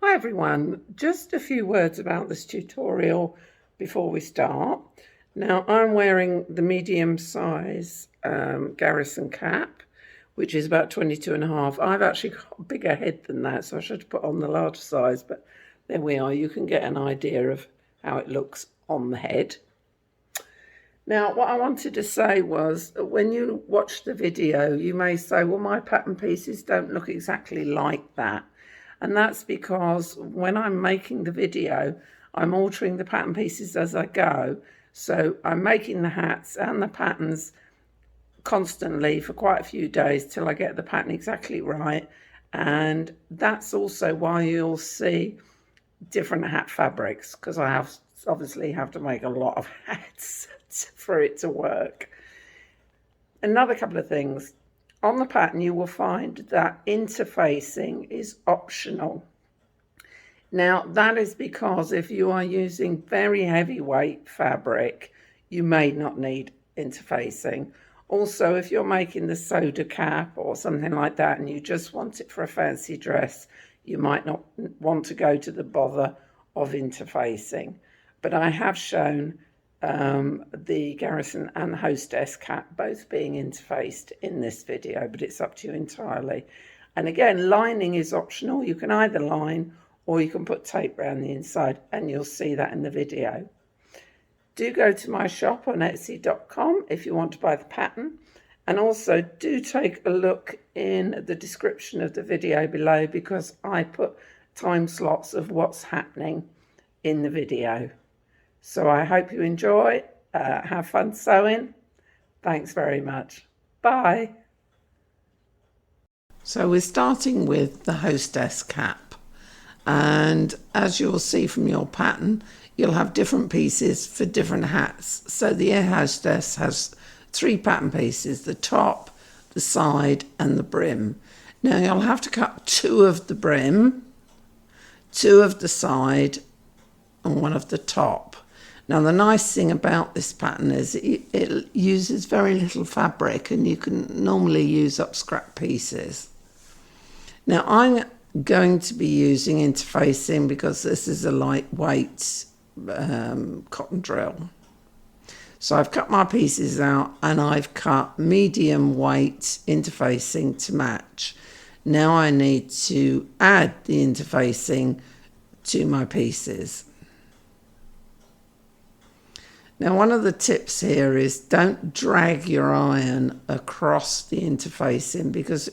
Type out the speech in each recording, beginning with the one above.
Hi everyone, just a few words about this tutorial before we start. Now I'm wearing the medium size Garrison Cap, which is about 22.5. I've actually got a bigger head than that, so I should put on the large size, but there we are. You can get an idea of how it looks on the head. Now, what I wanted to say was, when you watch the video, you may say, well, my pattern pieces don't look exactly like that. And that's because when I'm making the video, I'm altering the pattern pieces as I go. So I'm making the hats and the patterns constantly for quite a few days till I get the pattern exactly right. And that's also why you'll see different hat fabrics, because I obviously have to make a lot of hats for it to work. Another couple of things. On the pattern, you will find that interfacing is optional. Now, that is because if you are using very heavyweight fabric, you may not need interfacing. Also, if you're making the soda cap or something like that and you just want it for a fancy dress, you might not want to go to the bother of interfacing. But I have shown the Garrison and the Hostess cap both being interfaced in this video, but it's up to you entirely. And again, lining is optional. You can either line or you can put tape around the inside, and you'll see that in the video. Do go to my shop on Etsy.com if you want to buy the pattern, and also do take a look in the description of the video below, because I put time slots of what's happening in the video. So I hope you enjoy, have fun sewing. Thanks very much. Bye. So we're starting with the Hostess cap. And as you'll see from your pattern, you'll have different pieces for different hats. So the Air Hostess has 3 pattern pieces: the top, the side and the brim. Now you'll have to cut 2 of the brim, 2 of the side and 1 of the top. Now the nice thing about this pattern is it uses very little fabric, and you can normally use up scrap pieces. Now I'm going to be using interfacing because this is a lightweight cotton drill. So I've cut my pieces out and I've cut medium weight interfacing to match. Now I need to add the interfacing to my pieces. Now, one of the tips here is don't drag your iron across the interfacing, because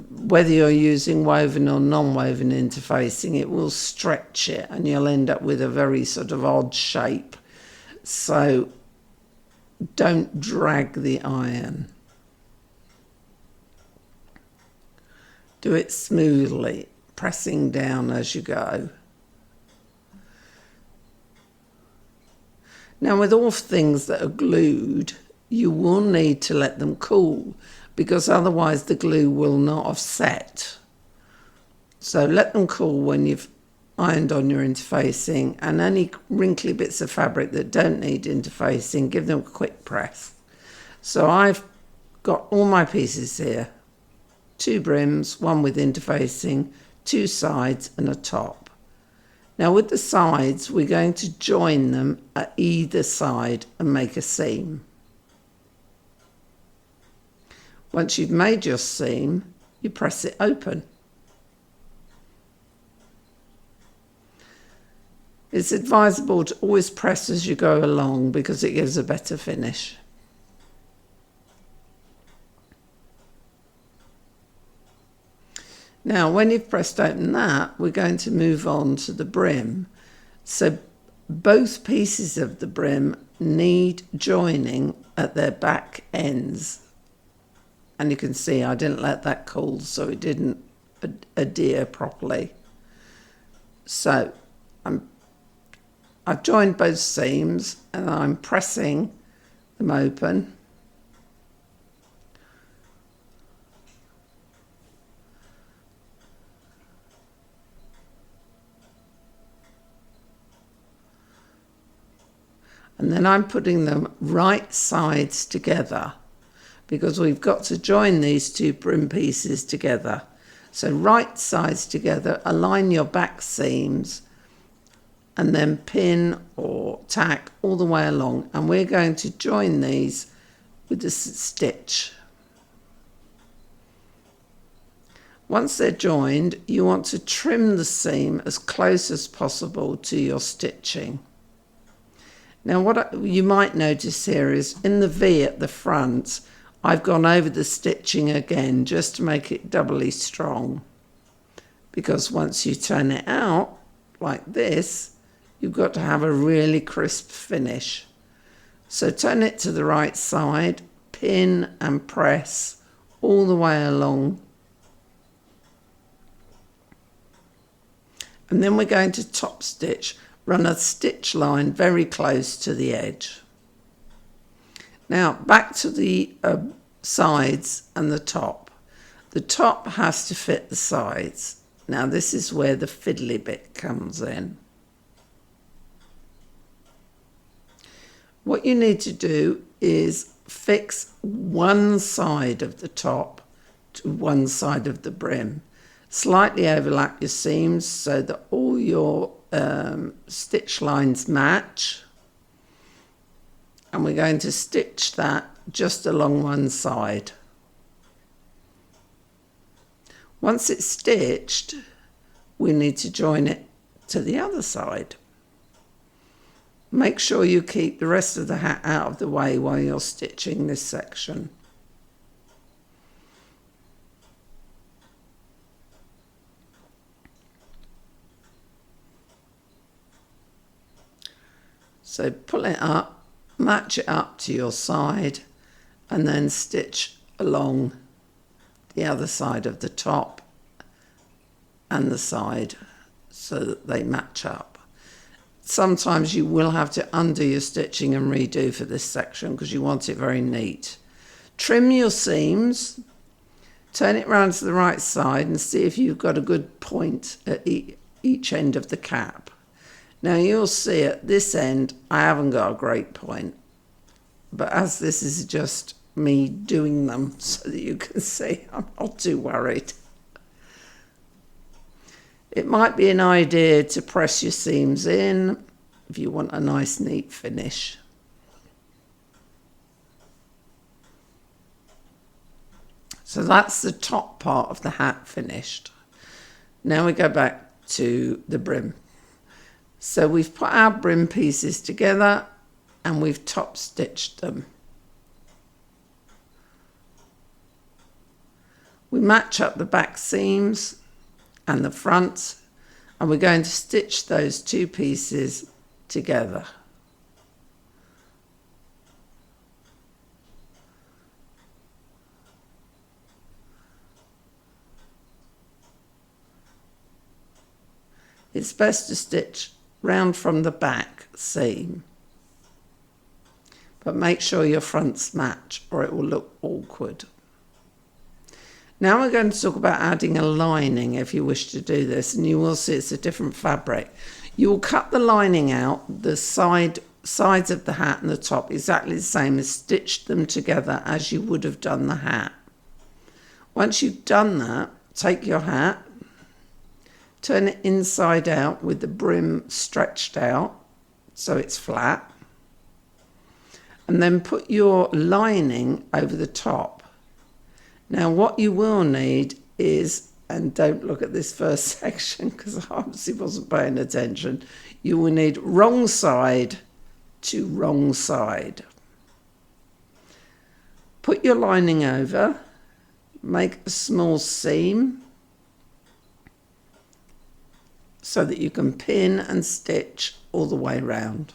whether you're using woven or non-woven interfacing, it will stretch it and you'll end up with a very sort of odd shape. So don't drag the iron. Do it smoothly, pressing down as you go. Now, with all things that are glued, you will need to let them cool, because otherwise the glue will not have set. So let them cool when you've ironed on your interfacing, and any wrinkly bits of fabric that don't need interfacing, give them a quick press. So I've got all my pieces here: 2 brims, 1 with interfacing, 2 sides and a top. Now with the sides, we're going to join them at either side and make a seam. Once you've made your seam, you press it open. It's advisable to always press as you go along, because it gives a better finish. Now, when you've pressed open that, we're going to move on to the brim. So both pieces of the brim need joining at their back ends. And you can see I didn't let that cool, so it didn't adhere properly. So I've joined both seams and I'm pressing them open. And then I'm putting them right sides together, because we've got to join these 2 brim pieces together. So right sides together, align your back seams, and then pin or tack all the way along. And we're going to join these with the stitch. Once they're joined, you want to trim the seam as close as possible to your stitching. Now what you might notice here is in the V at the front, I've gone over the stitching again just to make it doubly strong. Because once you turn it out like this, you've got to have a really crisp finish. So turn it to the right side, pin and press all the way along. And then we're going to top stitch, run a stitch line very close to the edge. Now back to the sides and the top. The top has to fit the sides. Now this is where the fiddly bit comes in. What you need to do is fix one side of the top to one side of the brim. Slightly overlap your seams so that all your stitch lines match. And we're going to stitch that just along one side. Once it's stitched, we need to join it to the other side. Make sure you keep the rest of the hat out of the way while you're stitching this section. So pull it up, match it up to your side, and then stitch along the other side of the top and the side so that they match up. Sometimes you will have to undo your stitching and redo for this section because you want it very neat. Trim your seams, turn it round to the right side and see if you've got a good point at each end of the cap. Now you'll see at this end I haven't got a great point, but as this is just me doing them so that you can see, I'm not too worried. It might be an idea to press your seams in if you want a nice neat finish. So that's the top part of the hat finished. Now we go back to the brim. So we've put our brim pieces together and we've top stitched them. We match up the back seams and the front, and we're going to stitch those two pieces together. It's best to stitch round from the back seam, but make sure your fronts match or it will look awkward. Now we're going to talk about adding a lining if you wish to do this, and you will see it's a different fabric. You will cut the lining out, the sides of the hat and the top exactly the same as stitch them together as you would have done the hat. Once you've done that, take your hat, turn it inside out with the brim stretched out so it's flat, and then put your lining over the top. Now what you will need is, and don't look at this first section because I obviously wasn't paying attention, you will need wrong side to wrong side. Put your lining over, make a small seam so that you can pin and stitch all the way round.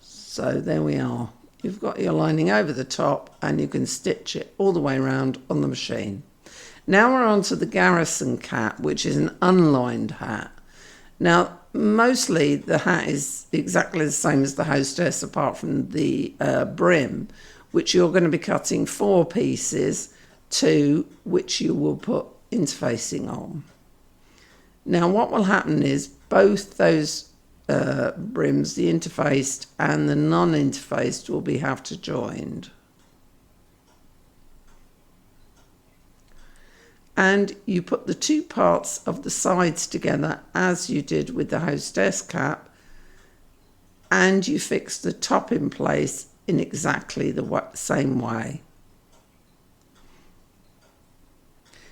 So there we are. You've got your lining over the top and you can stitch it all the way around on the machine. Now we're on to the Garrison Cap, which is an unlined hat. Now mostly the hat is exactly the same as the Hostess apart from the brim, which you're going to be cutting 4 pieces, 2 which you will put interfacing on. Now what will happen is both those brims, the interfaced and the non-interfaced, will be hafter joined. And you put the two parts of the sides together as you did with the Hostess cap, and you fix the top in place in exactly the same way.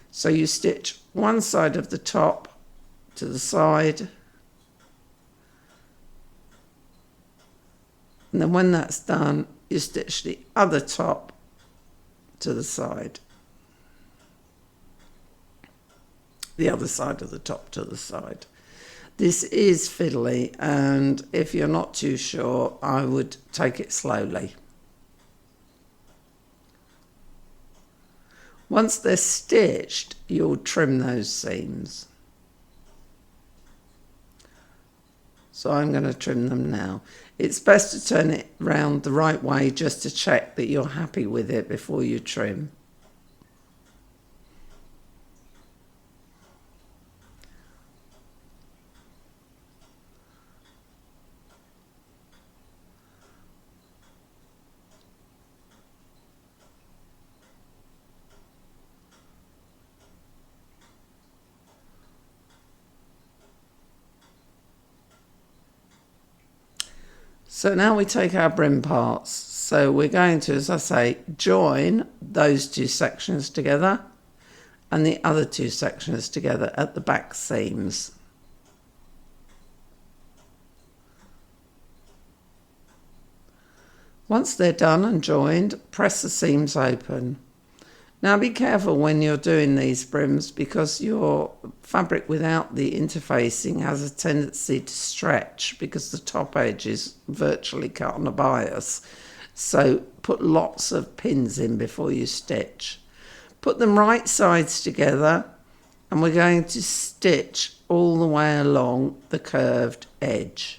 So you stitch one side of the top to the side, and then when that's done, you stitch the other top to the side. The other side of the top to the side. This is fiddly, and if you're not too sure, I would take it slowly. Once they're stitched, you'll trim those seams. So I'm going to trim them now. It's best to turn it round the right way just to check that you're happy with it before you trim. So now we take our brim parts. So we're going to, as I say, join those two sections together and the other two sections together at the back seams. Once they're done and joined, press the seams open. Now be careful when you're doing these brims, because your fabric without the interfacing has a tendency to stretch because the top edge is virtually cut on a bias. So put lots of pins in before you stitch. Put them right sides together, and we're going to stitch all the way along the curved edge.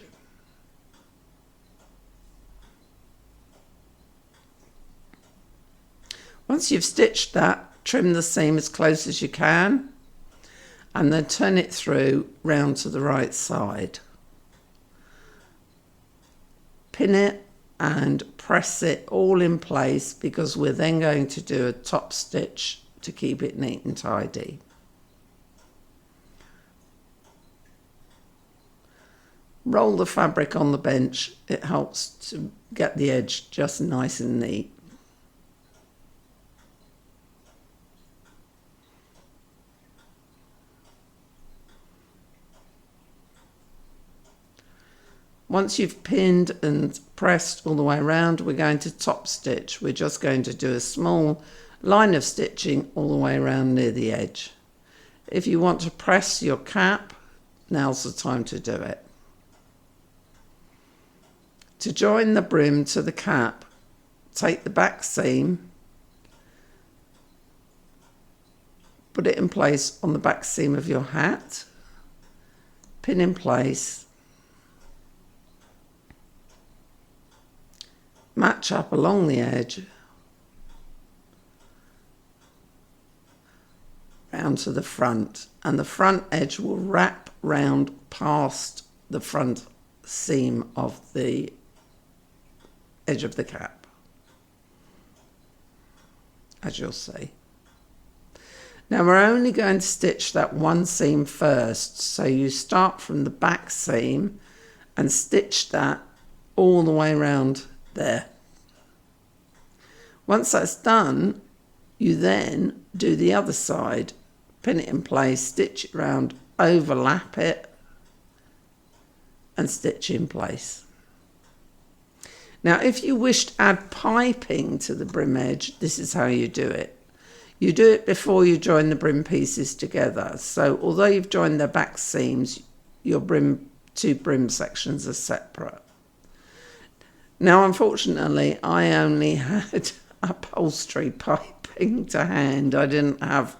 Once you've stitched that, trim the seam as close as you can, and then turn it through round to the right side. Pin it and press it all in place, because we're then going to do a top stitch to keep it neat and tidy. Roll the fabric on the bench. It helps to get the edge just nice and neat. Once you've pinned and pressed all the way around, we're going to top stitch. We're just going to do a small line of stitching all the way around near the edge. If you want to press your cap, now's the time to do it. To join the brim to the cap, take the back seam, put it in place on the back seam of your hat, pin in place, match up along the edge, round to the front, and the front edge will wrap round past the front seam of the edge of the cap, as you'll see. Now we're only going to stitch that one seam first, so you start from the back seam and stitch that all the way around there. Once that's done, you then do the other side, pin it in place, stitch it round, overlap it, and stitch in place. Now if you wish to add piping to the brim edge, this is how you do it. You do it before you join the brim pieces together. So although you've joined the back seams, your two brim sections are separate. Now unfortunately I only had upholstery piping to hand. I didn't have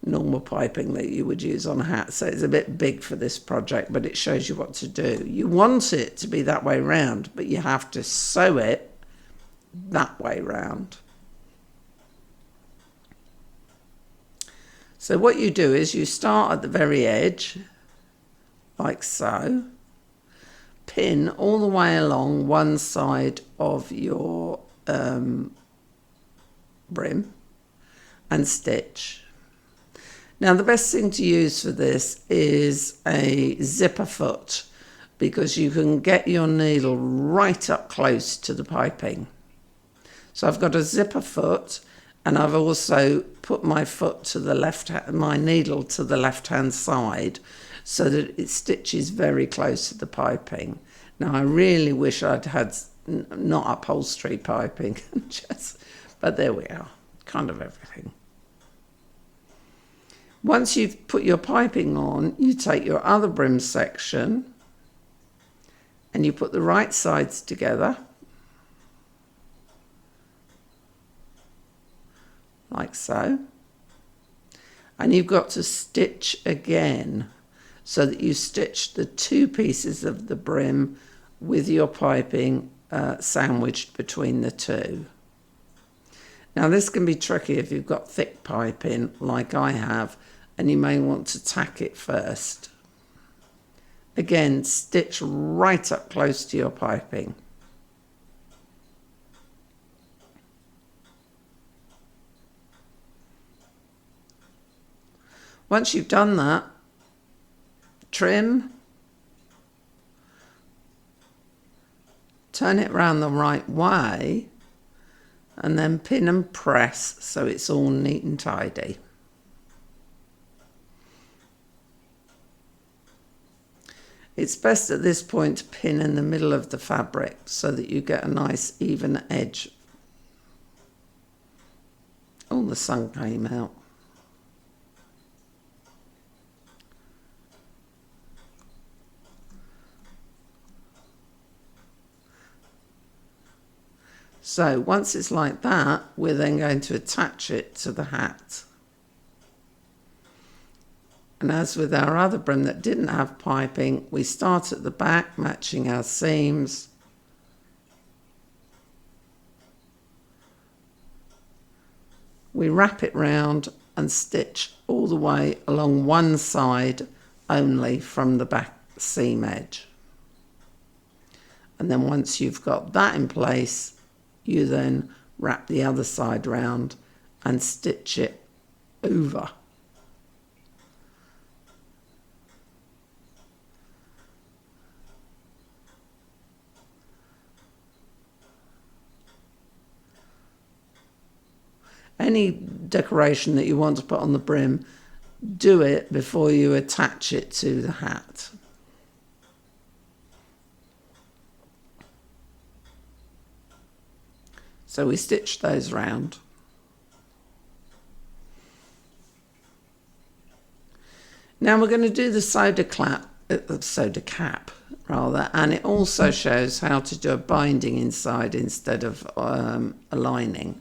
normal piping that you would use on a hat, so it's a bit big for this project, but it shows you what to do. You want it to be that way round, but you have to sew it that way round. So what you do is you start at the very edge, like so, pin all the way along one side of your brim and stitch. Now the best thing to use for this is a zipper foot, because you can get your needle right up close to the piping. So I've got a zipper foot, and I've also put my foot to the my needle to the left hand side, so that it stitches very close to the piping. Now I really wish I'd had not upholstery piping, but there we are, kind of everything. Once you've put your piping on, you take your other brim section and you put the right sides together, like so. And you've got to stitch again, so that you stitch the two pieces of the brim with your piping sandwiched between the two. Now this can be tricky if you've got thick piping like I have, and you may want to tack it first. Again, stitch right up close to your piping. Once you've done that, trim, turn it round the right way, and then pin and press so it's all neat and tidy. It's best at this point to pin in the middle of the fabric so that you get a nice even edge. Oh, the sun came out. So once it's like that, we're then going to attach it to the hat. And as with our other brim that didn't have piping, we start at the back, matching our seams. We wrap it round and stitch all the way along one side only from the back seam edge. And then once you've got that in place, you then wrap the other side round and stitch it over. Any decoration that you want to put on the brim, do it before you attach it to the hat. So we stitch those round. Now we're going to do the soda cap, and it also shows how to do a binding inside instead of a lining.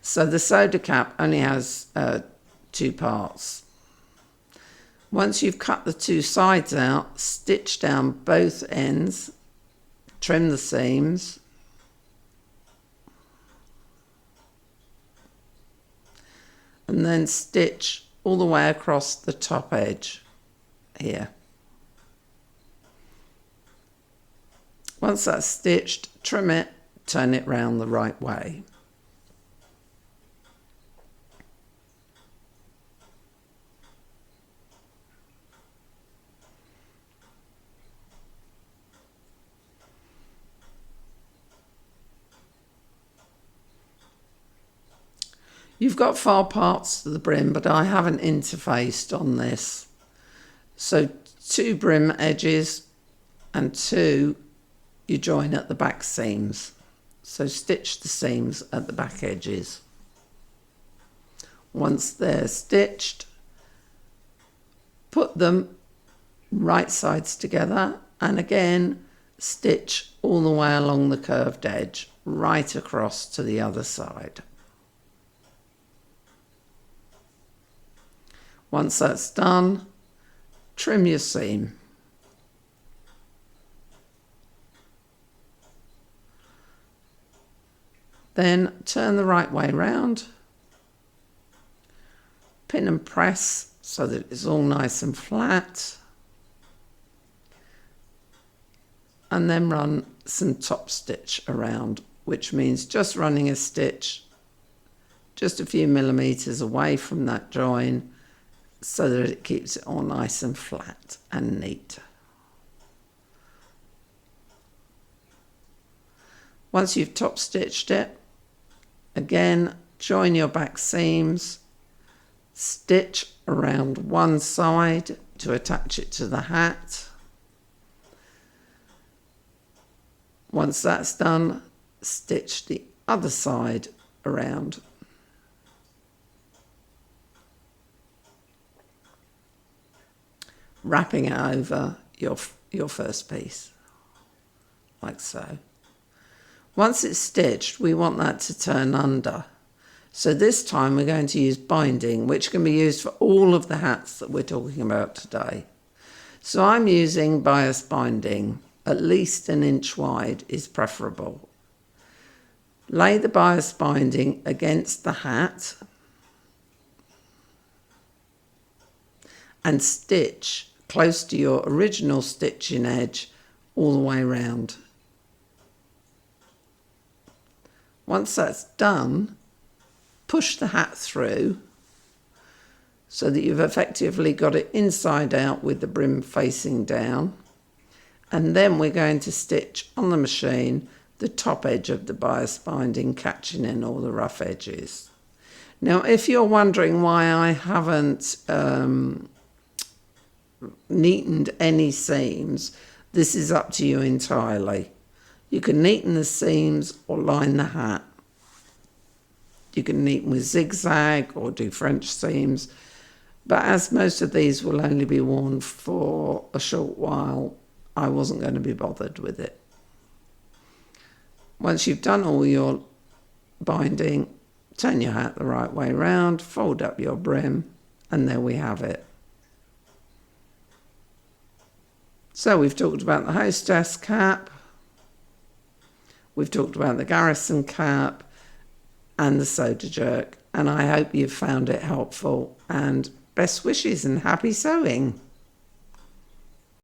So the soda cap only has two parts. Once you've cut the two sides out, stitch down both ends, trim the seams, and then stitch all the way across the top edge here. Once that's stitched, trim it, turn it round the right way. You've got 4 parts to the brim, but I haven't interfaced on this. So 2 brim edges and 2 you join at the back seams. So stitch the seams at the back edges. Once they're stitched, put them right sides together, and again stitch all the way along the curved edge right across to the other side. Once that's done, trim your seam. Then turn the right way round, pin and press so that it's all nice and flat. and then run some top stitch around, which means just running a stitch just a few millimeters away from that join so that it keeps it all nice and flat and neat. Once you've top stitched it, again, join your back seams, stitch around one side to attach it to the hat. Once that's done, stitch the other side around. Wrapping it over your first piece, like so. Once it's stitched, we want that to turn under. So this time we're going to use binding, which can be used for all of the hats that we're talking about today. So I'm using bias binding, at least 1 inch wide is preferable. Lay the bias binding against the hat and stitch close to your original stitching edge all the way around. Once that's done, push the hat through so that you've effectively got it inside out with the brim facing down. And then we're going to stitch on the machine the top edge of the bias binding, catching in all the rough edges. Now, if you're wondering why I haven't neatened any seams, this is up to you entirely. You can neaten the seams or line the hat. You can neaten with zigzag or do French seams, but as most of these will only be worn for a short while, I wasn't going to be bothered with it. Once you've done all your binding, turn your hat the right way round, fold up your brim, and there we have it. So we've talked about the Hostess cap, we've talked about the Garrison cap and the soda jerk, and I hope you've found it helpful, and best wishes and happy sewing.